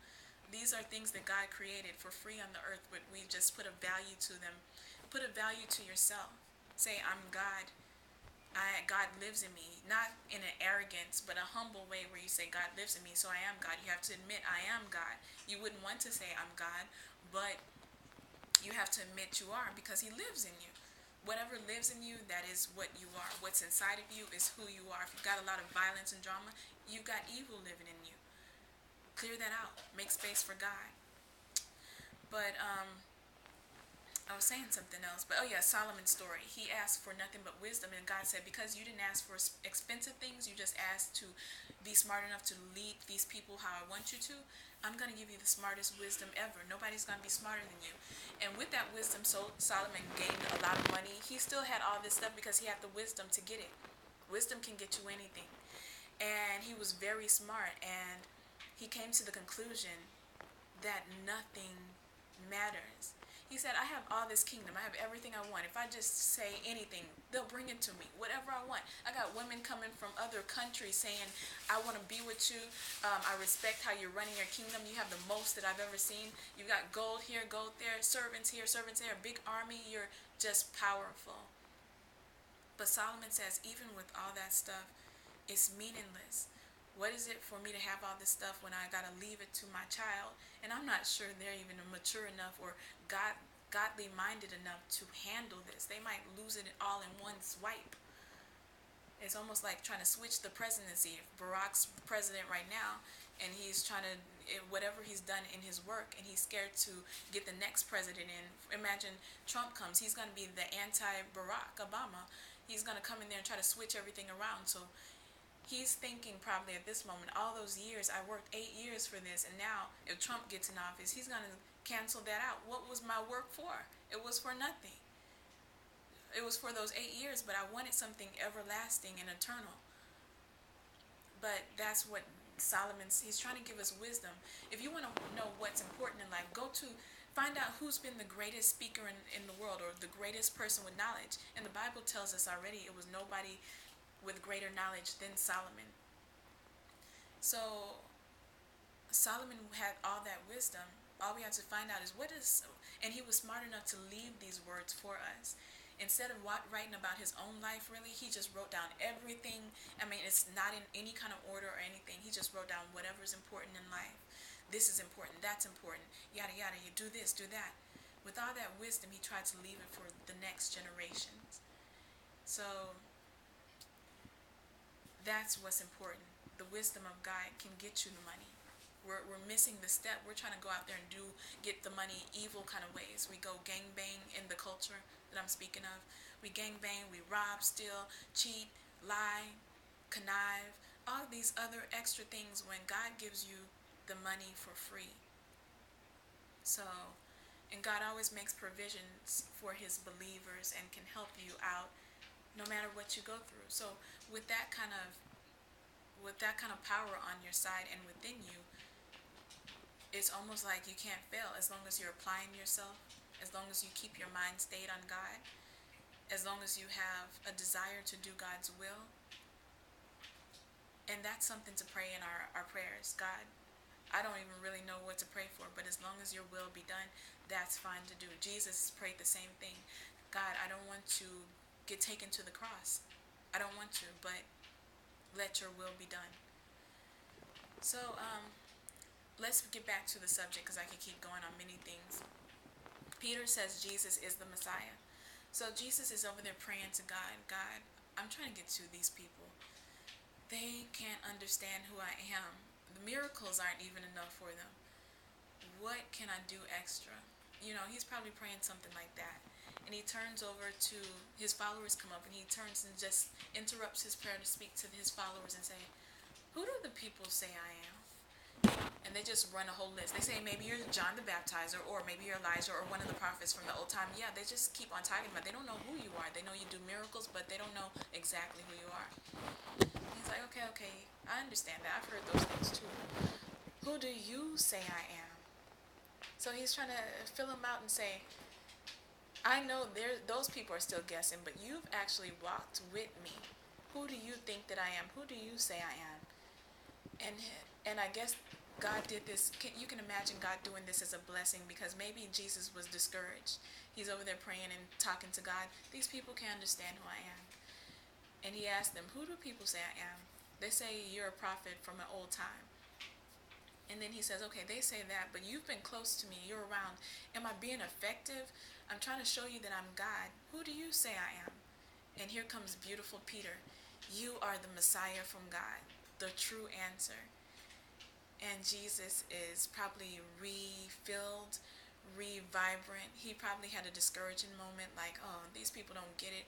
A: These are things that God created for free on the earth, but we just put a value to them. Put a value to yourself. Say, I'm God. God lives in me, not in an arrogance, but a humble way where you say God lives in me, so I am God. You have to admit I am God. You wouldn't want to say I'm God, but you have to admit you are because He lives in you. Whatever lives in you, that is what you are. What's inside of you is who you are. If you've got a lot of violence and drama, you've got evil living in you. Clear that out. Make space for God. But I was saying something else, but oh yeah, Solomon's story. He asked for nothing but wisdom, and God said, because you didn't ask for expensive things, you just asked to be smart enough to lead these people how I want you to, I'm going to give you the smartest wisdom ever. Nobody's going to be smarter than you. And with that wisdom, so Solomon gained a lot of money. He still had all this stuff because he had the wisdom to get it. Wisdom can get you anything. And he was very smart, and he came to the conclusion that nothing matters. He said, I have all this kingdom. I have everything I want. If I just say anything, they'll bring it to me. Whatever I want. I got women coming from other countries saying, I want to be with you. I respect how you're running your kingdom. You have the most that I've ever seen. You've got gold here, gold there, servants here, servants there, a big army. You're just powerful. But Solomon says, even with all that stuff, it's meaningless. What is it for me to have all this stuff when I gotta leave it to my child? And I'm not sure they're even mature enough or godly minded enough to handle this. They might lose it all in one swipe. It's almost like trying to switch the presidency. If Barack's president right now, and he's trying to, whatever he's done in his work, and he's scared to get the next president in. Imagine Trump comes. He's going to be the anti-Barack Obama. He's going to come in there and try to switch everything around. So he's thinking probably at this moment, all those years, I worked 8 years for this, and now if Trump gets in office, he's going to cancel that out. What was my work for? It was for nothing. It was for those 8 years, but I wanted something everlasting and eternal. But that's what he's trying to give us wisdom. If you want to know what's important in life, find out who's been the greatest speaker in the world, or the greatest person with knowledge. And the Bible tells us already it was nobody with greater knowledge than Solomon. So Solomon had all that wisdom. All we have to find out is and he was smart enough to leave these words for us. Instead of writing about his own life, really, he just wrote down everything. I mean, it's not in any kind of order or anything. He just wrote down whatever is important in life. This is important, that's important, yada yada, you do this, do that. With all that wisdom, he tried to leave it for the next generations. So that's what's important. The wisdom of God can get you the money. We're missing the step. We're trying to go out there and get the money evil kind of ways. We go gang bang in the culture that I'm speaking of. We gang bang, we rob, steal, cheat, lie, connive, all these other extra things when God gives you the money for free. So, and God always makes provisions for his believers and can help you out no matter what you go through. So with that kind of power on your side and within you, it's almost like you can't fail as long as you're applying yourself, as long as you keep your mind stayed on God, as long as you have a desire to do God's will. And that's something to pray in our prayers. God, I don't even really know what to pray for, but as long as your will be done, that's fine to do. Jesus prayed the same thing. God, I don't want to get taken to the cross. I don't want to, but let your will be done. So, let's get back to the subject because I can keep going on many things. Peter says Jesus is the Messiah. So Jesus is over there praying to God. God, I'm trying to get to these people. They can't understand who I am. The miracles aren't even enough for them. What can I do extra? You know, he's probably praying something like that. and he turns over to his followers come up, and he turns and just interrupts his prayer to speak to his followers and say, "Who do the people say I am?" And they just run a whole list. They say maybe you're John the Baptizer, or maybe you're Elijah, or one of the prophets from the old time. Yeah, they just keep on talking about it. They don't know who you are. They know you do miracles, but they don't know exactly who you are. He's like, okay, I understand that. I've heard those things too. Who do you say I am? So he's trying to fill him out and say, I know those people are still guessing, but you've actually walked with me. Who do you think that I am? Who do you say I am? And I guess God did this. You can imagine God doing this as a blessing, because maybe Jesus was discouraged. He's over there praying and talking to God. These people can't understand who I am. And he asked them, who do people say I am? They say you're a prophet from an old time. And then he says, okay, they say that, but you've been close to me. You're around. Am I being effective? I'm trying to show you that I'm God. Who do you say I am? And here comes beautiful Peter. You are the Messiah from God, the true answer. And Jesus is probably refilled, re-vibrant. He probably had a discouraging moment, like, oh, these people don't get it.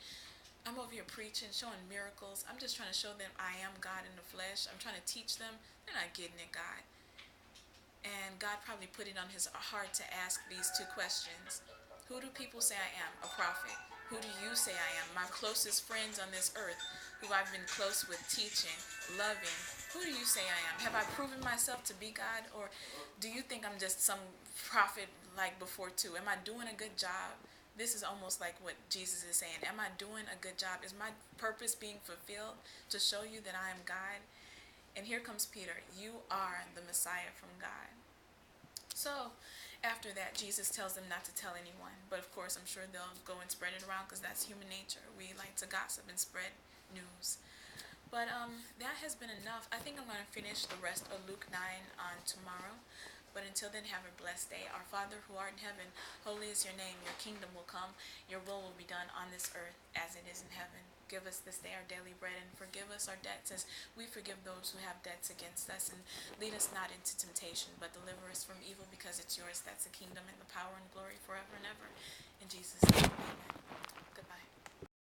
A: I'm over here preaching, showing miracles. I'm just trying to show them I am God in the flesh. I'm trying to teach them. They're not getting it, God. And God probably put it on his heart to ask these two questions. Who do people say I am? A prophet. Who do you say I am? My closest friends on this earth, who I've been close with, teaching, loving. Who do you say I am? Have I proven myself to be God? Or do you think I'm just some prophet like before too? Am I doing a good job? This is almost like what Jesus is saying. Am I doing a good job? Is my purpose being fulfilled to show you that I am God? And here comes Peter. You are the Messiah from God. So after that, Jesus tells them not to tell anyone. But of course, I'm sure they'll go and spread it around, because that's human nature. We like to gossip and spread news. But that has been enough. I think I'm going to finish the rest of Luke 9 on tomorrow. But until then, have a blessed day. Our Father who art in heaven, holy is your name. Your kingdom will come. Your will be done on this earth as it is in heaven. Give us this day our daily bread, and forgive us our debts as we forgive those who have debts against us. And lead us not into temptation, but deliver us from evil, because it's yours. That's the kingdom and the power and glory forever and ever. In Jesus' name, amen.